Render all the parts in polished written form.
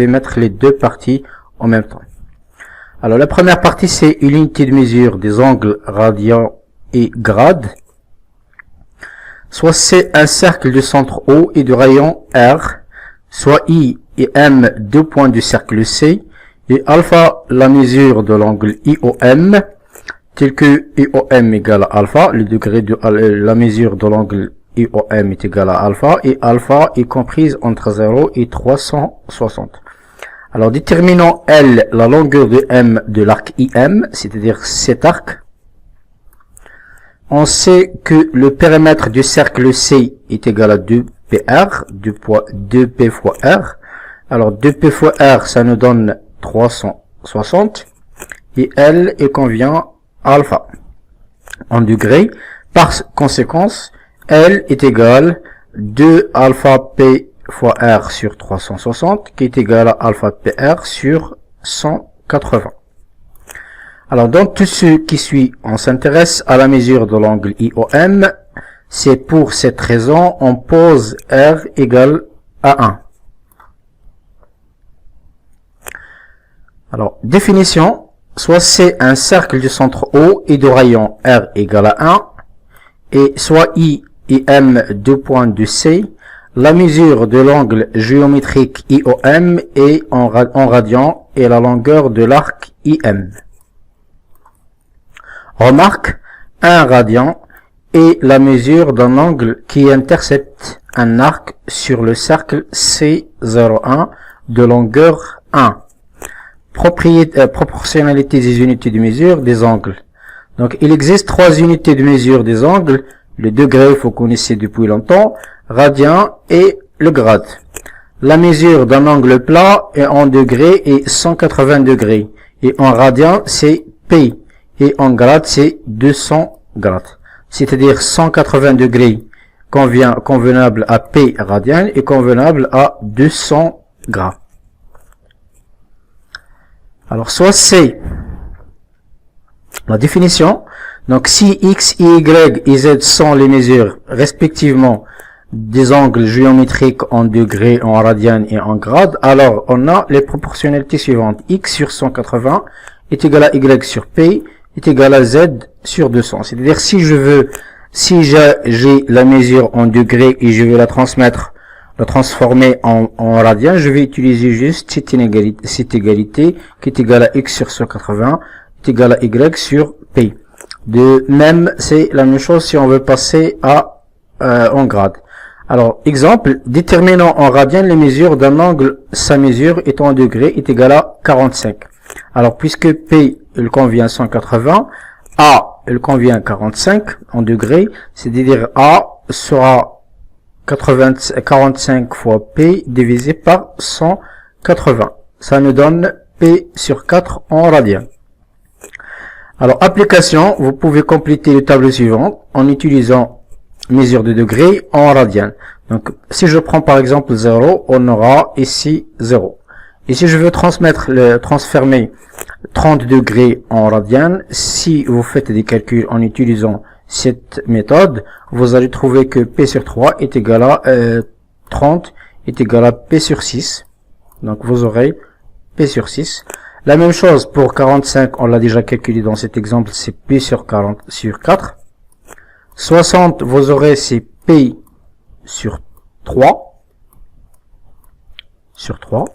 vais mettre les deux parties en même temps. Alors la première partie, c'est une unité de mesure des angles radians et grades. Soit c'est un cercle du centre O et du rayon R, soit I et M, deux points du cercle C, et alpha, la mesure de l'angle IOM, tel que IOM égale à alpha, le degré de la mesure de l'angle IOM est égal à alpha, et alpha est comprise entre 0 et 360. Alors déterminons L, la longueur de M de l'arc IM, c'est-à-dire cet arc. On sait que le périmètre du cercle C est égal à 2PR, 2P fois R. Alors 2P fois R, ça nous donne 360. Et L, il convient alpha en degrés. Par conséquence, L est égal à 2 alpha P fois R sur 360, qui est égal à alpha PR sur 180. Alors, dans tout ce qui suit, on s'intéresse à la mesure de l'angle IOM. C'est pour cette raison, on pose R égale à 1. Alors, définition, soit c'est un cercle du centre O et de rayon R égale à 1, et soit I et M, deux points de C, la mesure de l'angle géométrique IOM est en radians et la longueur de l'arc IM. Remarque, un radian est la mesure d'un angle qui intercepte un arc sur le cercle C01 de longueur 1. Proportionnalité des unités de mesure des angles. Donc, il existe trois unités de mesure des angles. Le degré, vous connaissez depuis longtemps, radian et le grade. La mesure d'un angle plat est en degrés et 180 degrés. Et en radian, c'est P. Et en grade, c'est 200 grades. C'est-à-dire 180 degrés convenable à P radian et convenable à 200 grades. Alors, soit c'est la définition. Donc, si X, Y et Z sont les mesures, respectivement, des angles géométriques en degrés, en radian et en grade, alors on a les proportionnalités suivantes. X sur 180 est égal à Y sur P est égal à Z sur 200. C'est-à-dire, si j'ai la mesure en degrés et je veux la transformer en radian, je vais utiliser juste cette égalité qui est égale à X sur 180 est égal à Y sur P. De même, c'est la même chose si on veut passer en grade. Alors, exemple, déterminons en radian les mesures d'un angle, sa mesure est en degrés est égale à 45. Alors, puisque P, il convient 180, A, il convient 45 en degrés, c'est-à-dire A sera 45 fois P divisé par 180. Ça nous donne P sur 4 en radian. Alors, application, vous pouvez compléter le tableau suivant en utilisant mesure de degrés en radian. Donc, si je prends par exemple 0, on aura ici 0. Et si je veux transformer 30 degrés en radian, si vous faites des calculs en utilisant cette méthode, vous allez trouver que P sur 3 est égal à 30 est égal à P sur 6. Donc, vous aurez P sur 6. La même chose pour 45, on l'a déjà calculé dans cet exemple, c'est P sur 40 sur 4. 60, vous aurez c'est P sur 3. Sur 3.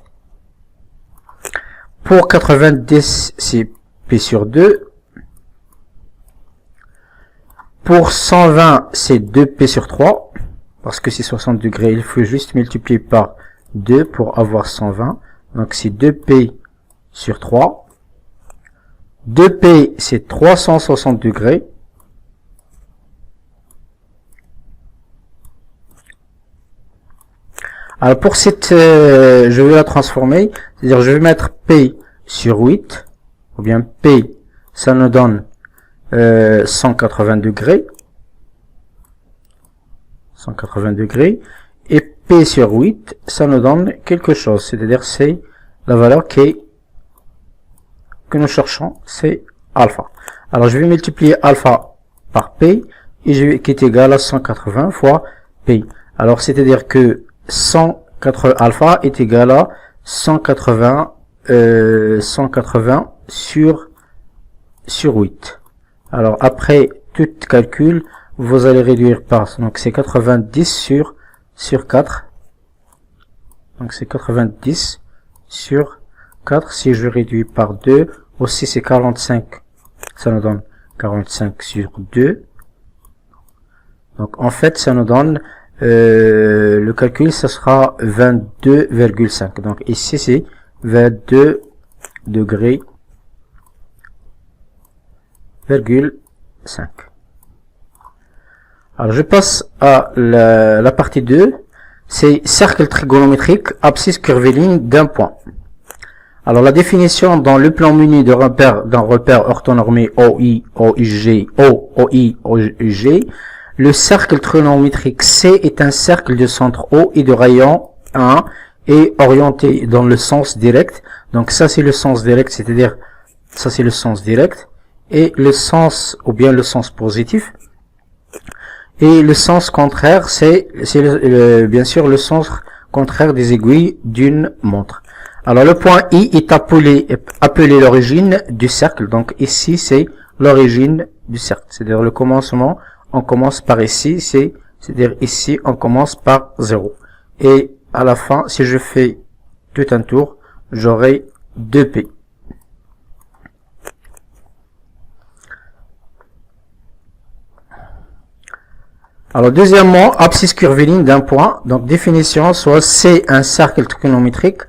Pour 90, c'est P sur 2. Pour 120, c'est 2P sur 3. Parce que c'est 60 degrés, il faut juste multiplier par 2 pour avoir 120. Donc c'est 2P sur 3. 2P, c'est 360 degrés. Alors pour cette, je vais la transformer, c'est-à-dire je vais mettre P sur 8, ou bien P, ça nous donne 180 degrés. 180 degrés. Et P sur 8, ça nous donne quelque chose, c'est-à-dire c'est la valeur que nous cherchons, c'est alpha. Alors je vais multiplier alpha par P, et qui est égal à 180 fois P. Alors c'est-à-dire que 180 alpha est égal à 180 sur 8. Alors après tout calcul, vous allez réduire par, donc c'est 90 sur 4. Donc c'est 90 sur 4. Si je réduis par 2, aussi c'est 45. Ça nous donne 45 sur 2. Donc en fait ça nous donne le calcul, ça sera 22,5. Donc ici c'est 22 degrés 5. Alors je passe à la partie 2, c'est cercle trigonométrique, abscisse curviligne d'un point. Alors la définition dans le plan muni de repère d'un repère orthonormé OI, OIG, OI, OIG, le cercle trigonométrique C est un cercle de centre O et de rayon 1 et orienté dans le sens direct. Donc ça c'est le sens direct, c'est-à-dire ça c'est le sens direct, et le sens, ou bien le sens positif, et le sens contraire, c'est bien sûr le sens contraire des aiguilles d'une montre. Alors le point I est appelé l'origine du cercle. Donc ici c'est l'origine du cercle, c'est-à-dire le commencement, on commence par ici, c'est-à-dire ici on commence par 0. Et à la fin, si je fais tout un tour, j'aurai 2P. Alors deuxièmement, abscisse curviligne d'un point. Donc définition, soit C un cercle trigonométrique,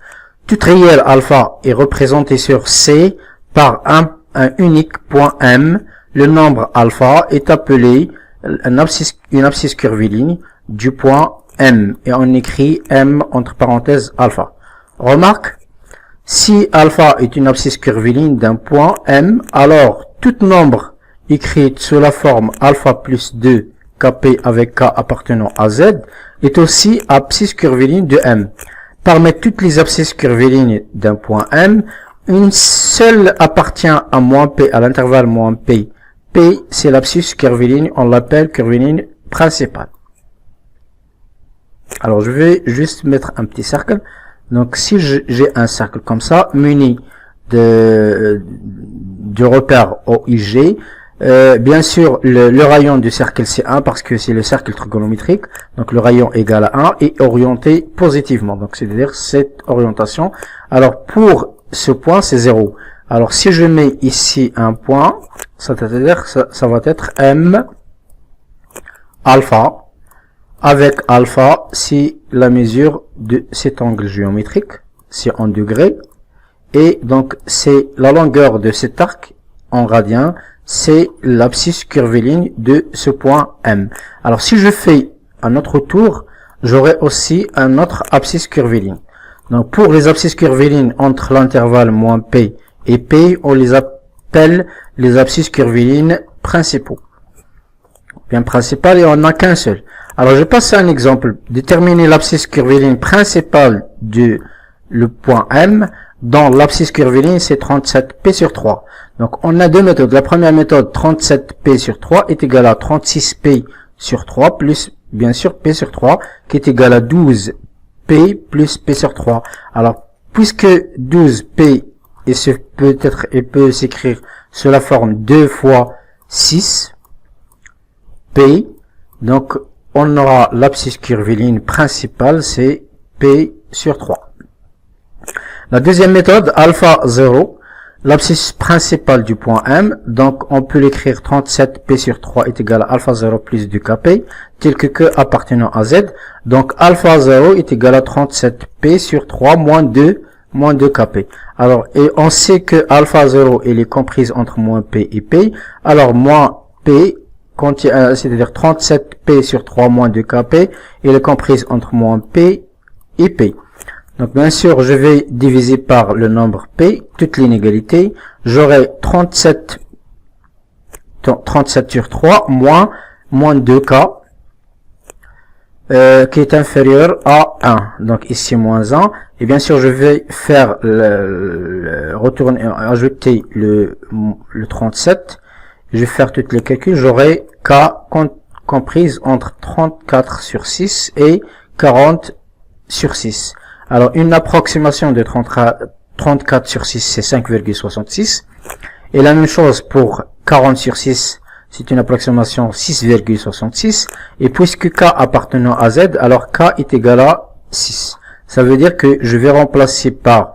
toute réelle alpha est représentée sur C par un unique point M. Le nombre alpha est appelé une abscisse curviligne du point M, et on écrit M entre parenthèses alpha. Remarque, si alpha est une abscisse curviligne d'un point M, alors tout nombre écrit sous la forme alpha plus 2 Kp avec K appartenant à Z est aussi abscisse curviligne de M. Parmi toutes les abscisses curvilignes d'un point M, une seule appartient à moins P, à l'intervalle moins P. P, c'est l'abscisse curviligne, on l'appelle curviligne principale. Alors je vais juste mettre un petit cercle. Donc si j'ai un cercle comme ça, muni du repère OIG, bien sûr le rayon du cercle c'est 1 parce que c'est le cercle trigonométrique, donc le rayon égal à 1 et orienté positivement, donc c'est-à-dire cette orientation. Alors pour ce point c'est 0. Alors si je mets ici un point, c'est-à-dire ça va être M alpha, avec alpha si la mesure de cet angle géométrique, c'est en degrés, et donc c'est la longueur de cet arc en radian, c'est l'abscisse curviligne de ce point M. Alors si je fais un autre tour, j'aurai aussi un autre abscisse curviligne. Donc pour les abscisses curvilignes entre l'intervalle moins P et P, on les appelle les abscisses curvilignes principaux. Bien principal, et on n'a qu'un seul. Alors je passe à un exemple. Déterminer l'abscisse curviligne principale du le point M. Dans l'abscisse curviligne, c'est 37P sur 3. Donc on a deux méthodes. La première méthode, 37P sur 3 est égal à 36P sur 3 plus bien sûr P sur 3 qui est égal à 12P plus P sur 3. Alors puisque 12P peut s'écrire sous la forme 2 fois 6 P, donc on aura l'abscisse curviligne principale, c'est P sur 3. La deuxième méthode, alpha 0, l'abscisse principale du point M, donc on peut l'écrire 37P sur 3 est égal à alpha 0 plus 2Kp, tel que Q appartenant à Z. Donc alpha 0 est égal à 37P sur 3 moins 2Kp. Alors, et on sait que alpha 0 elle est comprise entre moins P et P. Alors moins P, c'est-à-dire 37P sur 3 moins 2Kp, elle est comprise entre moins P et P. Donc bien sûr, je vais diviser par le nombre P, toute l'inégalité. J'aurai 37 sur 3 moins 2K, qui est inférieur à 1. Donc ici moins 1. Et bien sûr, je vais faire ajouter le 37. Je vais faire tous les calculs. J'aurai K comprise entre 34 sur 6 et 40 sur 6. Alors, une approximation de 34 sur 6, c'est 5,66. Et la même chose pour 40 sur 6, c'est une approximation 6,66. Et puisque K appartenant à Z, alors K est égal à 6. Ça veut dire que je vais remplacer par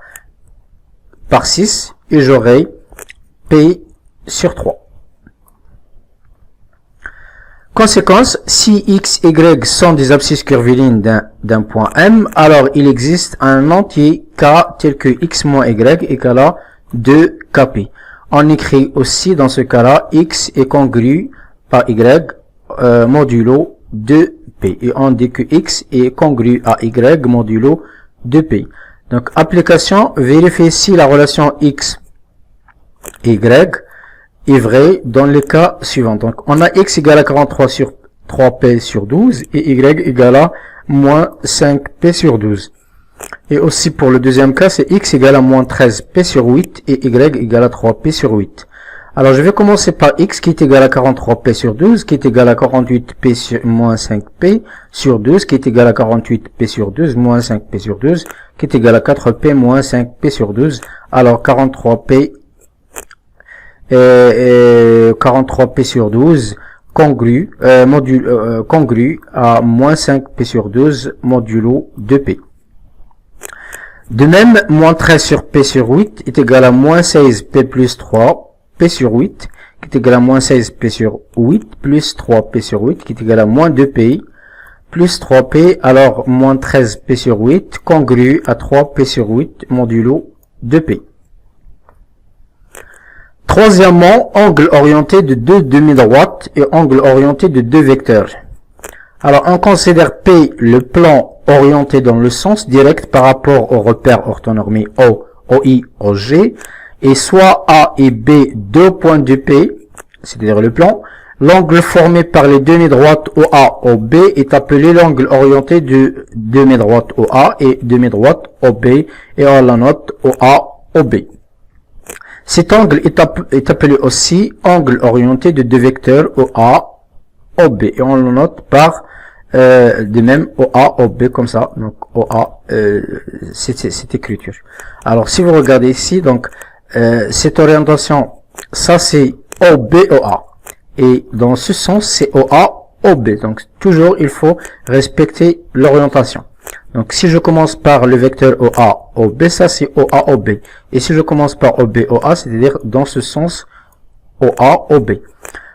6 et j'aurai P sur 3. Conséquence, si x, y sont des abscisses curvilignes d'un point M, alors il existe un entier K tel que x moins y égale à 2kp. On écrit aussi dans ce cas-là, x est congru par y modulo 2p. Et on dit que x est congru à y modulo 2p. Donc, application, vérifier si la relation x, y est vrai dans les cas suivants. Donc, on a x égale à 43 sur 3p sur 12 et y égale à moins 5p sur 12. Et aussi pour le deuxième cas, c'est x égale à moins 13p sur 8 et y égale à 3p sur 8. Alors, je vais commencer par x qui est égal à 43p sur 12, qui est égal à 48p sur moins 5p sur 12, qui est égal à 48p sur 12 moins 5p sur 12, qui est égal à 4p moins 5p sur 12. Alors, 43p sur 12 congru, congru à moins 5p sur 12 modulo 2p. De même, moins 13 sur p sur 8 est égal à moins 16p plus 3p sur 8, qui est égal à moins 16p sur 8 plus 3p sur 8, qui est égal à moins 2p plus 3p, alors moins 13p sur 8 congru à 3p sur 8 modulo 2p. Troisièmement, angle orienté de deux demi-droites et angle orienté de deux vecteurs. Alors, on considère P le plan orienté dans le sens direct par rapport au repère orthonormé O, OI, OG, et soit A et B, deux points de P, c'est-à-dire le plan. L'angle formé par les demi-droites OA, OB est appelé l'angle orienté de demi-droite OA et demi-droite OB, et on la note OA, OB. Cet angle est appelé aussi angle orienté de deux vecteurs OA, OB, et on le note par de même OA, OB comme ça. Donc OA, cette écriture. Alors si vous regardez ici, donc cette orientation, ça c'est OB, OA, et dans ce sens c'est OA, OB. Donc toujours il faut respecter l'orientation. Donc, si je commence par le vecteur OA, OB, ça c'est OA, OB. Et si je commence par OB, OA, c'est-à-dire dans ce sens OA, OB.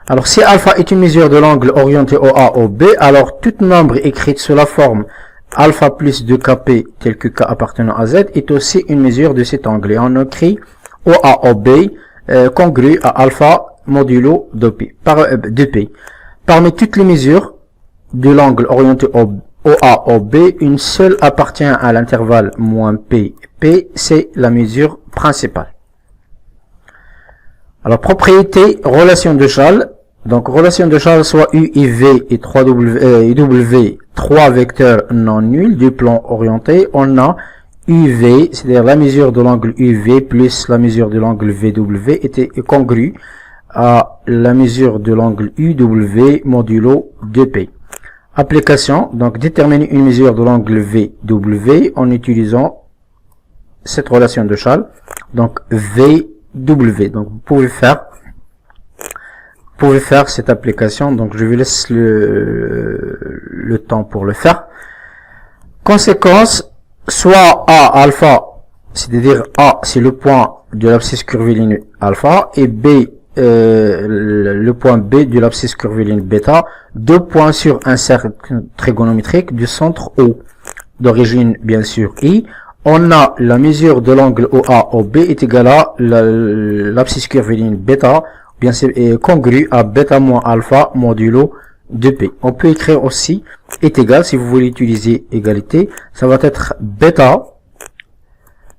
Alors, si alpha est une mesure de l'angle orienté OA, OB, alors tout nombre écrit sous la forme alpha plus 2kp, tel que k appartenant à z, est aussi une mesure de cet angle. Et on écrit OA, OB, congru à alpha modulo 2p. Parmi toutes les mesures de l'angle orienté OA, OB, une seule appartient à l'intervalle moins P. P, c'est la mesure principale. Alors, propriété, relation de Schall. Donc, relation de Schall, soit U et V et 3W, trois vecteurs non nuls du plan orienté. On a UV, c'est-à-dire la mesure de l'angle UV plus la mesure de l'angle VW est congrue à la mesure de l'angle UW modulo 2P. Application, donc déterminer une mesure de l'angle VW en utilisant cette relation de Schall. Donc VW. Donc vous pouvez faire cette application. Donc je vous laisse le temps pour le faire. Conséquence, soit A alpha, c'est-à-dire A c'est le point de l'abscisse curviligne alpha et B le point B de l'abscisse curviligne bêta, deux points sur un cercle trigonométrique du centre O, d'origine bien sûr I. On a la mesure de l'angle OA, OB est égale à l'abscisse curviligne bêta, bien sûr, est congrue à bêta moins alpha modulo 2P. On peut écrire aussi est égal, si vous voulez utiliser égalité, ça va être bêta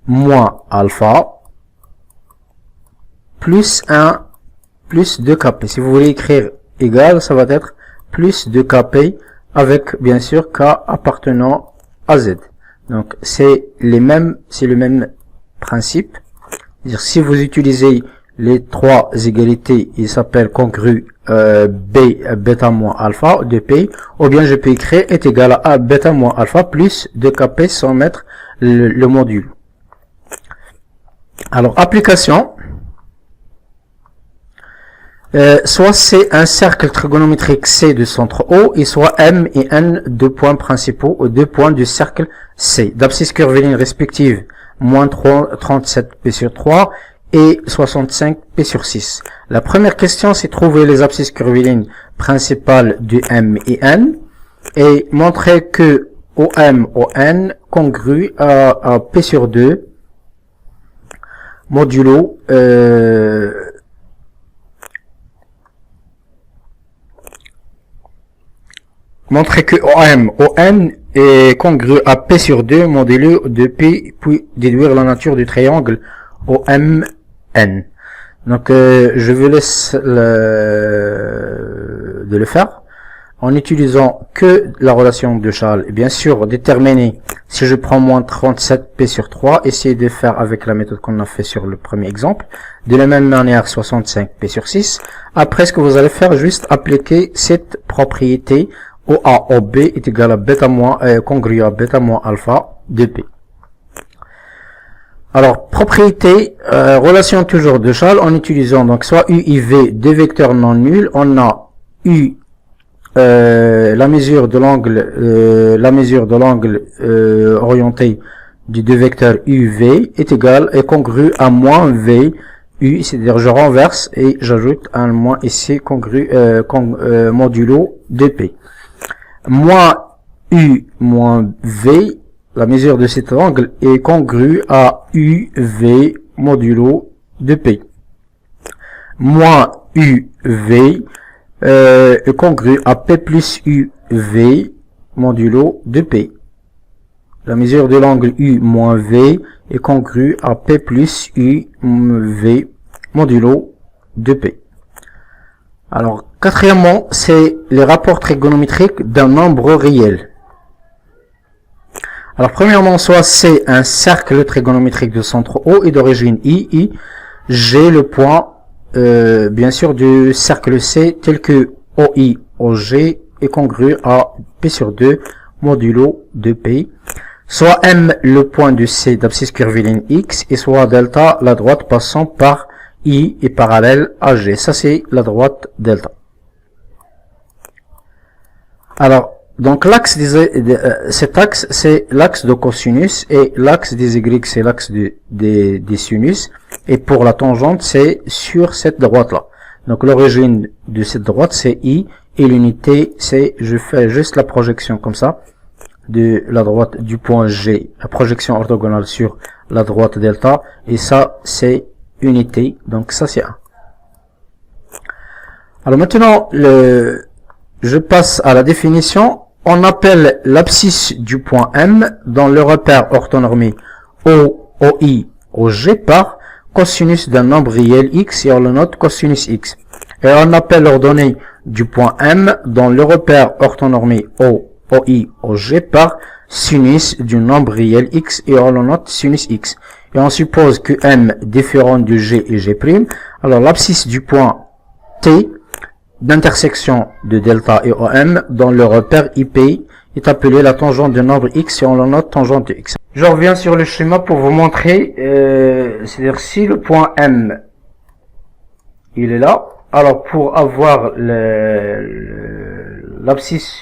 moins alpha plus 1 plus 2kp. Si vous voulez écrire égal, ça va être plus 2kp avec bien sûr k appartenant à z. Donc c'est le même principe. C'est-à-dire, si vous utilisez les trois égalités, ils s'appellent congrues B bêta moins alpha de P, ou bien je peux écrire est égal à A bêta moins alpha plus 2kp sans mettre le module. Alors, application. Soit c'est un cercle trigonométrique C de centre O, et soit M et N deux points principaux ou deux points du cercle C, d'abscisse curviligne respective moins 37p sur 3 et 65p sur 6. La première question, c'est trouver les abscisses curvilignes principales de M et N et montrer que OM, ON congrue à P sur 2 modulo montrer que OM, ON est congru à P sur 2 modulo de P, puis déduire la nature du triangle OMN. Donc, je vous laisse de le faire en utilisant que la relation de Charles. Et bien sûr, déterminer si je prends moins 37p sur 3, essayez de faire avec la méthode qu'on a fait sur le premier exemple. De la même manière, 65p sur 6. Après, ce que vous allez faire, juste appliquer cette propriété OA, OB est égal à bêta moins, congru à bêta moins alpha de P. Alors, propriété, relation toujours de Charles, en utilisant donc soit U et V, deux vecteurs non nuls, on a U, la mesure de l'angle orienté du deux vecteurs UV est congru à moins V, U, c'est-à-dire je renverse et j'ajoute un moins ici congru, modulo de P. Moins U moins V, la mesure de cet angle est congrue à UV modulo de P. Moins UV est congru à P plus UV modulo de P. La mesure de l'angle U moins V est congrue à P plus UV modulo de P. Alors, quatrièmement, c'est les rapports trigonométriques d'un nombre réel. Alors, premièrement, soit c'est un cercle trigonométrique de centre O et d'origine I, j'ai le point, bien sûr, du cercle C, tel que OI, OG est congru à P sur 2 modulo de P. Soit M, le point du C d'abscisse curviligne X, et soit delta, la droite passant par I est parallèle à G. Ça, c'est la droite delta. Alors, donc l'axe cet axe, c'est l'axe de cosinus, et l'axe des Y, c'est l'axe des sinus, et pour la tangente, c'est sur cette droite-là. Donc l'origine de cette droite, c'est I, et l'unité, c'est, je fais juste la projection comme ça, de la droite du point G, la projection orthogonale sur la droite delta, et ça, c'est unité, donc ça c'est 1. Alors maintenant, je passe à la définition. On appelle l'abscisse du point M dans le repère orthonormé OI, OG par cosinus d'un nombre réel X et on le note cosinus X. Et on appelle l'ordonnée du point M dans le repère orthonormé OI, OG par sinus du nombre réel X et on le note sinus X. Et on suppose que M différent de G et G'. Alors l'abscisse du point T d'intersection de delta et OM dans le repère IP est appelée la tangente du nombre X et on la note tangente de X. Je reviens sur le schéma pour vous montrer, c'est-à-dire si le point M il est là, alors pour avoir l'abscisse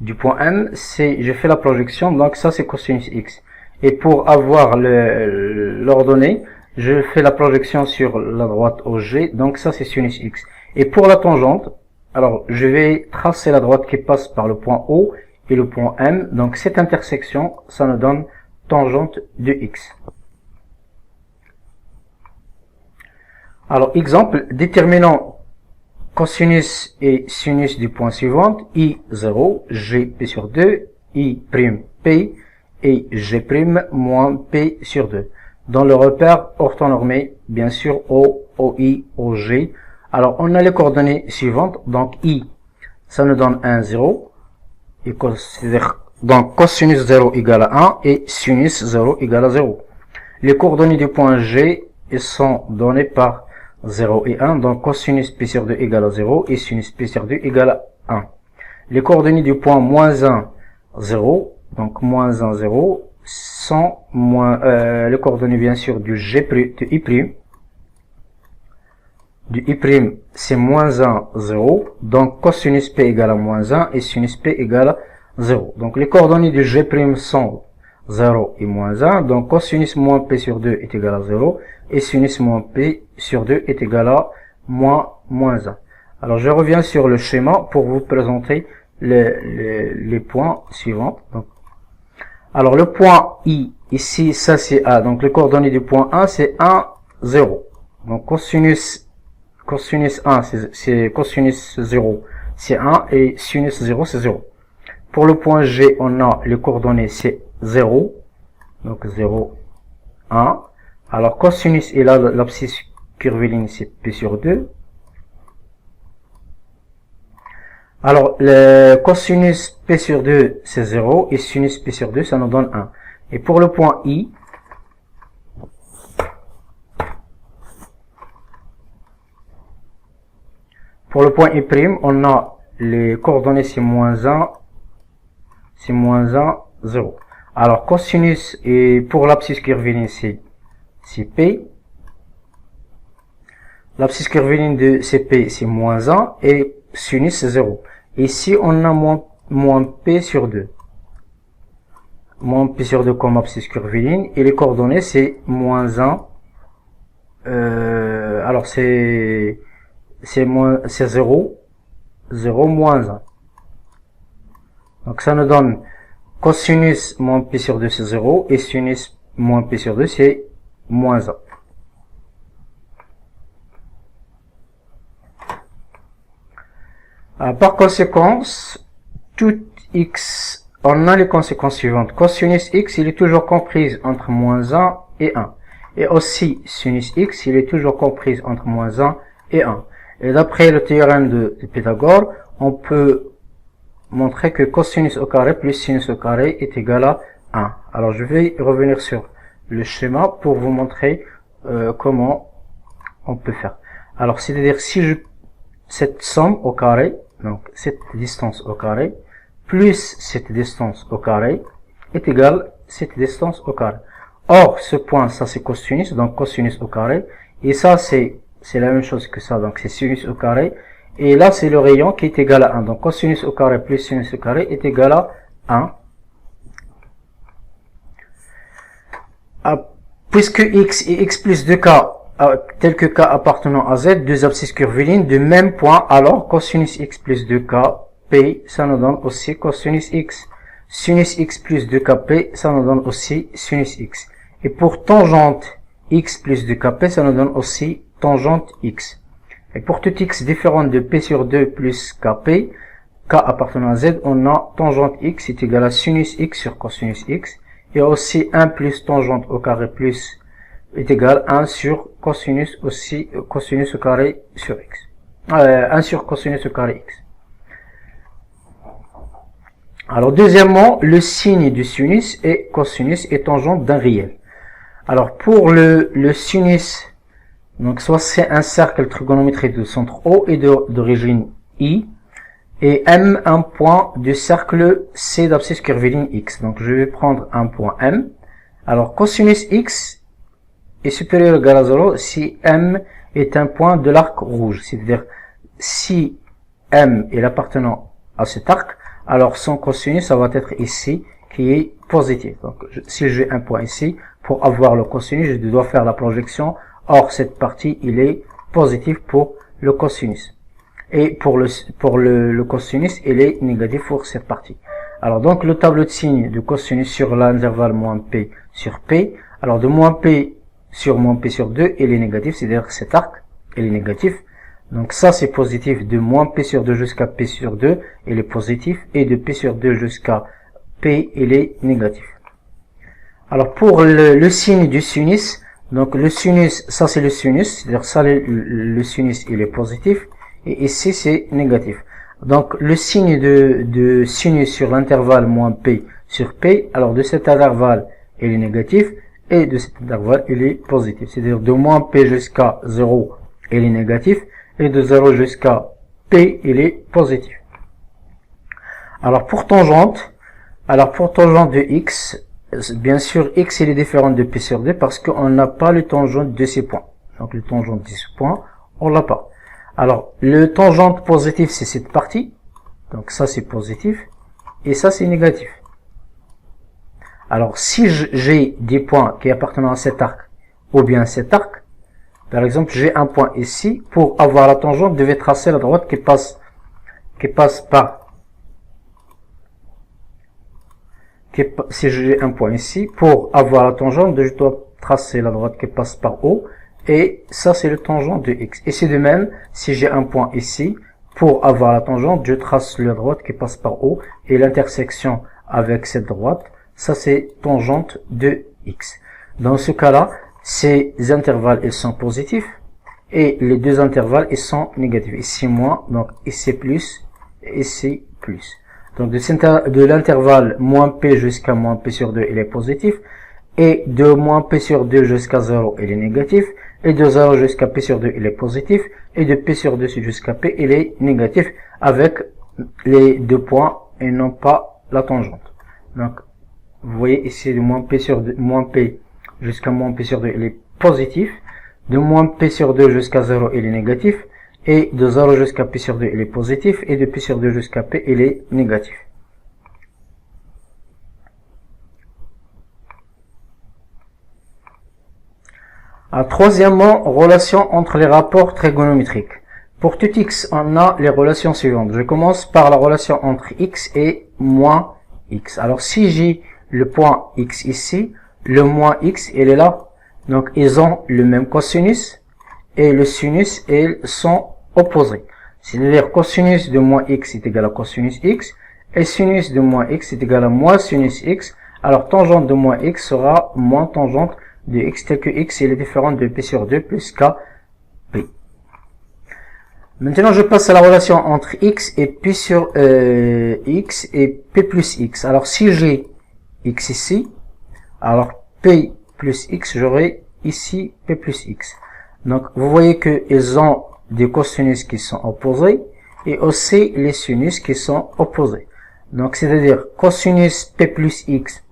du point M, j'ai fait la projection, donc ça c'est cosinus X. Et pour avoir l'ordonnée, je fais la projection sur la droite OG, donc ça c'est sinus X. Et pour la tangente, alors je vais tracer la droite qui passe par le point O et le point M, donc cette intersection, ça nous donne tangente de X. Alors exemple, déterminant cosinus et sinus du point suivant, I0, Gp sur 2, I'P et G' moins P sur 2. Dans le repère orthonormé, bien sûr, O, OI, OG. Alors, on a les coordonnées suivantes. Donc, I, ça nous donne 1, 0. Et donc, cosinus 0 égale à 1 et sinus 0 égale à 0. Les coordonnées du point G sont données par 0 et 1. Donc cosinus p sur 2 égale à 0 et sinus p sur 2 égale à 1. Les coordonnées du point moins 1, 0. Donc moins 1, 0. Sont les coordonnées bien sûr du I'. Du I', c'est moins 1, 0. Donc cosinus p égale à moins 1 et sinus p égale à 0. Donc les coordonnées du G' sont 0 et moins 1. Donc cosinus moins p sur 2 est égal à 0. Et sinus moins p sur 2 est égal à moins 1. Alors je reviens sur le schéma pour vous présenter les points suivants. Donc, alors le point I, ici, ça c'est A. Donc les coordonnées du point 1, c'est 1, 0. Donc cosinus 1, c'est cosinus 0, c'est 1. Et sinus 0, c'est 0. Pour le point G, on a les coordonnées, c'est 0. Donc 0, 1. Alors cosinus, et là l'abscisse curviligne, c'est P sur 2. Alors, le cosinus P sur 2, c'est 0, et sinus P sur 2, ça nous donne 1. Et pour le point I, on a les coordonnées, c'est moins 1, 0. Alors, cosinus, et pour l'abscisse curviligne, c'est P. L'abscisse curviligne de CP, c'est moins 1, et sinus, c'est 0. Ici, on a moins P sur 2. Moins P sur 2 comme abscisse curviligne. Et les coordonnées, c'est moins 1. Alors, c'est 0. 0, moins 1. Donc, ça nous donne cosinus moins P sur 2, c'est 0. Et sinus moins P sur 2, c'est moins 1. Par conséquence, tout x, on a les conséquences suivantes. Cosinus x, il est toujours compris entre moins 1 et 1. Et aussi, sinus x, il est toujours compris entre moins 1 et 1. Et d'après le théorème de Pythagore, on peut montrer que cosinus au carré plus sinus au carré est égal à 1. Alors, je vais revenir sur le schéma pour vous montrer comment on peut faire. Alors, c'est-à-dire, si cette somme au carré, donc cette distance au carré, plus cette distance au carré, est égale à cette distance au carré. Or, ce point, ça c'est cosinus, donc cosinus au carré, et ça c'est la même chose que ça, donc c'est sinus au carré, et là c'est le rayon qui est égal à 1, donc cosinus au carré plus sinus au carré est égal à 1. Puisque x et x plus 2k, tel que k appartenant à z, deux abscisses curvilignes de même point, alors cosinus x plus 2k, p, ça nous donne aussi cosinus x. Sinus x plus 2kp, ça nous donne aussi sinus x. Et pour tangente x plus 2kp, ça nous donne aussi tangente x. Et pour tout x différent de p sur 2 plus kp, k appartenant à z, on a tangente x est égal à sinus x sur cosinus x. Et aussi 1 plus tangente au carré plus est égal à 1 sur cosinus aussi, cosinus au carré sur x. 1 sur cosinus au carré x. Alors, deuxièmement, le signe du sinus et cosinus est tangente d'un réel. Alors, pour le sinus, donc soit c'est un cercle trigonométrique de centre O et d'origine I, et M un point du cercle C d'abscisse curviligne X. Donc, je vais prendre un point M. Alors, cosinus X est supérieur ou égal à 0 si M est un point de l'arc rouge. C'est-à-dire, si M est l'appartenant à cet arc, alors son cosinus, ça va être ici, qui est positif. Donc, si j'ai un point ici, pour avoir le cosinus, je dois faire la projection. Or, cette partie, il est positif pour le cosinus. Et pour le cosinus, il est négatif pour cette partie. Alors, donc, le tableau de signe du cosinus sur l'intervalle moins P sur P. Alors, de moins P sur moins P sur 2, il est négatif, c'est-à-dire cet arc, il est négatif. Donc ça c'est positif, de moins P sur 2 jusqu'à P sur 2, il est positif, et de P sur 2 jusqu'à P, il est négatif. Alors pour le signe du sinus, donc le sinus, ça c'est le sinus, c'est-à-dire ça le sinus il est positif, et ici c'est négatif. Donc le signe de sinus sur l'intervalle moins P sur P, alors de cet intervalle il est négatif, et de cet intervalle, il est positif. C'est-à-dire de moins P jusqu'à 0, il est négatif, et de 0 jusqu'à P, il est positif. Alors pour tangente de x, bien sûr, x il est différent de P sur 2 parce qu'on n'a pas le tangente de ces points. Donc le tangente de ces points, on l'a pas. Alors le tangente positif, c'est cette partie. Donc ça c'est positif, et ça c'est négatif. Alors si j'ai des points qui appartiennent à cet arc, ou bien cet arc, par exemple j'ai un point ici, pour avoir la tangente, je devais tracer la droite qui passe par... Si j'ai un point ici, pour avoir la tangente, je dois tracer la droite qui passe par O, et ça c'est le tangente de x. Et c'est de même, si j'ai un point ici, pour avoir la tangente, je trace la droite qui passe par O, et l'intersection avec cette droite, ça c'est tangente de x. Dans ce cas-là, ces intervalles ils sont positifs, et les deux intervalles ils sont négatifs. Ici moins, donc ici plus, et ici plus. Donc de l'intervalle moins p jusqu'à moins p sur 2, il est positif. Et de moins p sur 2 jusqu'à 0, il est négatif. Et de 0 jusqu'à p sur 2, il est positif. Et de p sur 2 jusqu'à p, il est négatif. Avec les deux points et non pas la tangente. Donc, vous voyez ici, de moins p sur 2, moins p jusqu'à moins p sur 2, il est positif. De moins p sur 2 jusqu'à 0, il est négatif. Et de 0 jusqu'à p sur 2, il est positif. Et de p sur 2 jusqu'à p, il est négatif. Troisièmement, relation entre les rapports trigonométriques. Pour tout x, on a les relations suivantes. Je commence par la relation entre x et moins x. Alors si j'ai le point x ici, le moins x, il est là. Donc ils ont le même cosinus. Et le sinus, ils sont opposés. C'est-à-dire cosinus de moins x est égal à cosinus x, et sinus de moins x est égal à moins sinus x. Alors tangente de moins x sera moins tangente de x, tel que x il est différent de p sur 2 plus k p. Maintenant je passe à la relation entre x et p sur x et p plus x. Alors si j'ai x ici, alors p plus x, j'aurai ici p plus x. Donc, vous voyez qu'ils ont des cosinus qui sont opposés et aussi les sinus qui sont opposés. Donc, c'est-à-dire cosinus p plus x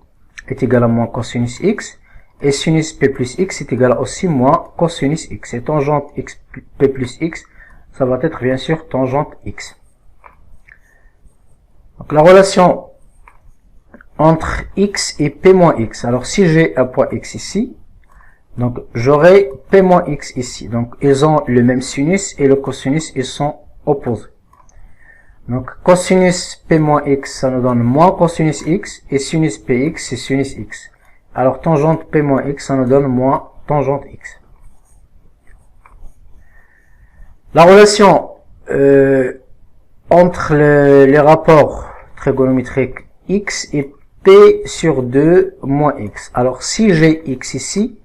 est égal à moins cosinus x et sinus p plus x est égal à aussi moins cosinus x. Et tangente x p plus x, ça va être bien sûr tangente x. Donc, la relation entre x et p moins x. Alors, si j'ai un point x ici, donc, j'aurai p moins x ici. Donc, ils ont le même sinus et le cosinus, ils sont opposés. Donc, cosinus p moins x, ça nous donne moins cosinus x, et sinus px, c'est sinus x. Alors, tangente p moins x, ça nous donne moins tangente x. La relation entre les rapports trigonométriques x et p sur 2 moins x. Alors, si j'ai x ici,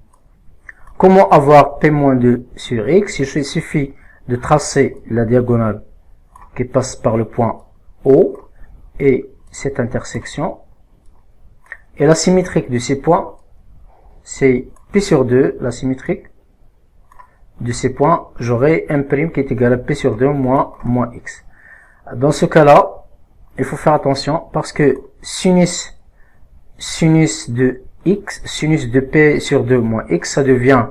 comment avoir p moins 2 sur x? Il suffit de tracer la diagonale qui passe par le point O et cette intersection. Et la symétrique de ces points, c'est p sur 2, la symétrique de ces points, j'aurai un prime qui est égal à p sur 2 moins x. Dans ce cas-là, il faut faire attention parce que sinus de x, sinus de p sur 2 moins x, ça devient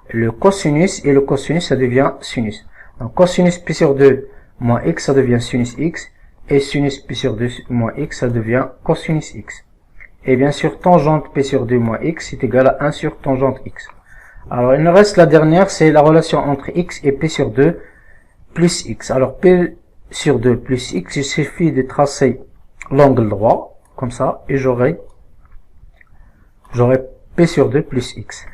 le cosinus, et le cosinus, ça devient sinus. Donc, cosinus p sur 2 moins x, ça devient sinus x, et sinus p sur 2 moins x, ça devient cosinus x. Et bien sûr, tangente p sur 2 moins x est égal à 1 sur tangente x. Alors, il nous reste la dernière, c'est la relation entre x et p sur 2 plus x. Alors, p sur 2 plus x, il suffit de tracer l'angle droit, comme ça, et j'aurai p sur 2 plus x.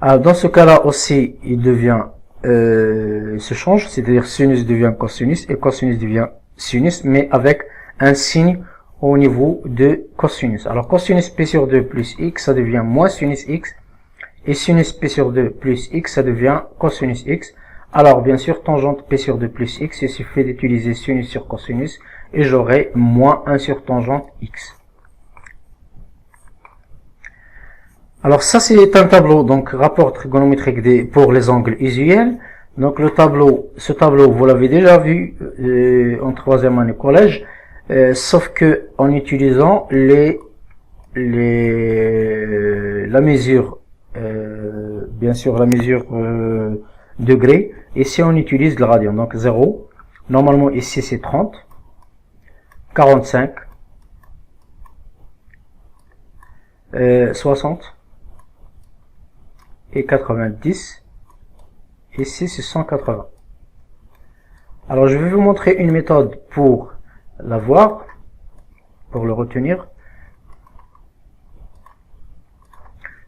Alors, dans ce cas-là aussi, il devient, se change, c'est-à-dire sinus devient cosinus et cosinus devient sinus, mais avec un signe au niveau de cosinus. Alors, cosinus p sur 2 plus x, ça devient moins sinus x, et sinus p sur 2 plus x, ça devient cosinus x. Alors, bien sûr, tangente p sur 2 plus x, il suffit d'utiliser sinus sur cosinus, et j'aurai moins 1 sur tangente x. Alors ça c'est un tableau, donc rapport trigonométrique pour les angles usuels. Donc ce tableau, vous l'avez déjà vu en troisième année collège, sauf que en utilisant la mesure, bien sûr la mesure degré. Ici on utilise le radian, donc 0. Normalement ici c'est 30, 45, 60 et 90. Ici c'est 180. Alors je vais vous montrer une méthode pour l'avoir, pour le retenir.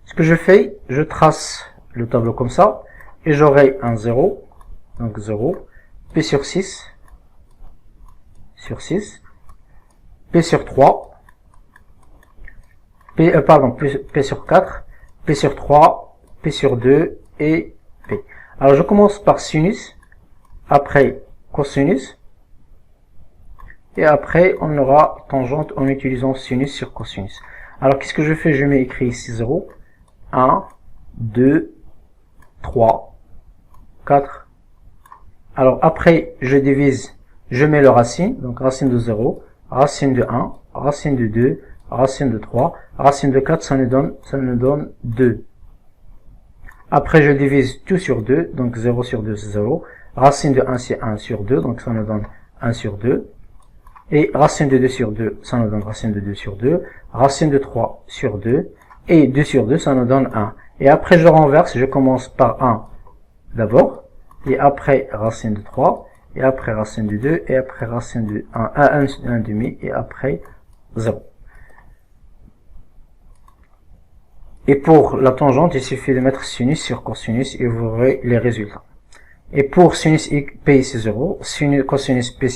Ce que je fais, je trace le tableau comme ça et j'aurai un 0, donc 0, P sur 6, P sur 3, P sur 4, P sur 3, P sur 2 et P. Alors je commence par sinus, après cosinus, et après on aura tangente en utilisant sinus sur cosinus. Alors qu'est-ce que je fais? Je mets écrit ici 0, 1, 2, 3, 4. Alors après je divise, je mets le racine, donc racine de 0, racine de 1, racine de 2, racine de 3, racine de 4, ça nous donne 2. Après je divise tout sur 2, donc 0 sur 2 c'est 0. Racine de 1 c'est 1 sur 2, donc ça nous donne 1 sur 2. Et racine de 2 sur 2, ça nous donne racine de 2 sur 2. Racine de 3 sur 2. Et 2 sur 2, ça nous donne 1. Et après je renverse, je commence par 1 d'abord. Et après racine de 3. Et après racine de 2. Et après racine de 1 demi. Et après 0. Et pour la tangente, il suffit de mettre sinus sur cosinus et vous aurez les résultats. Et pour sinus P c'est 0, cosinus P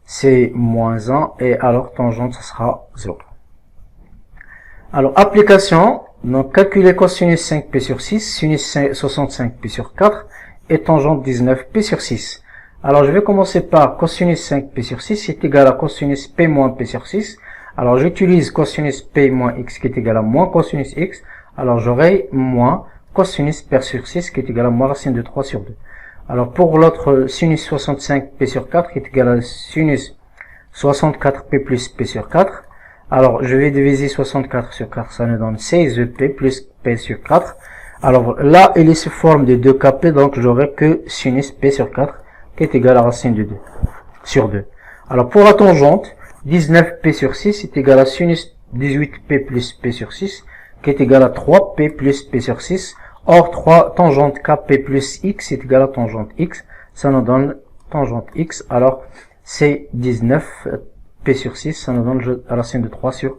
c'est moins 1, et alors tangente ça sera 0. Alors application, donc calculer cosinus 5P sur 6, sinus 65P sur 4 et tangente 19P sur 6. Alors je vais commencer par cosinus 5P sur 6 est égal à cosinus P moins P sur 6. Alors j'utilise cosinus P moins X qui est égal à moins cosinus X. Alors j'aurai moins cosinus P sur 6 qui est égal à moins racine de 3 sur 2. Alors pour l'autre sinus 65P sur 4 qui est égal à sinus 64P plus P sur 4. Alors je vais diviser 64 sur 4, ça nous donne 16P plus P sur 4. Alors là il est sous forme de 2Kp, donc j'aurai que sinus P sur 4 qui est égal à racine de 2 sur 2. Alors pour la tangente, 19P sur 6 est égal à sinus 18P plus P sur 6 qui est égal à 3P plus P sur 6. Or, tangente Kp plus X est égal à tangente X. Ça nous donne tangente X. Alors, c'est 19P sur 6. Ça nous donne racine de 3 sur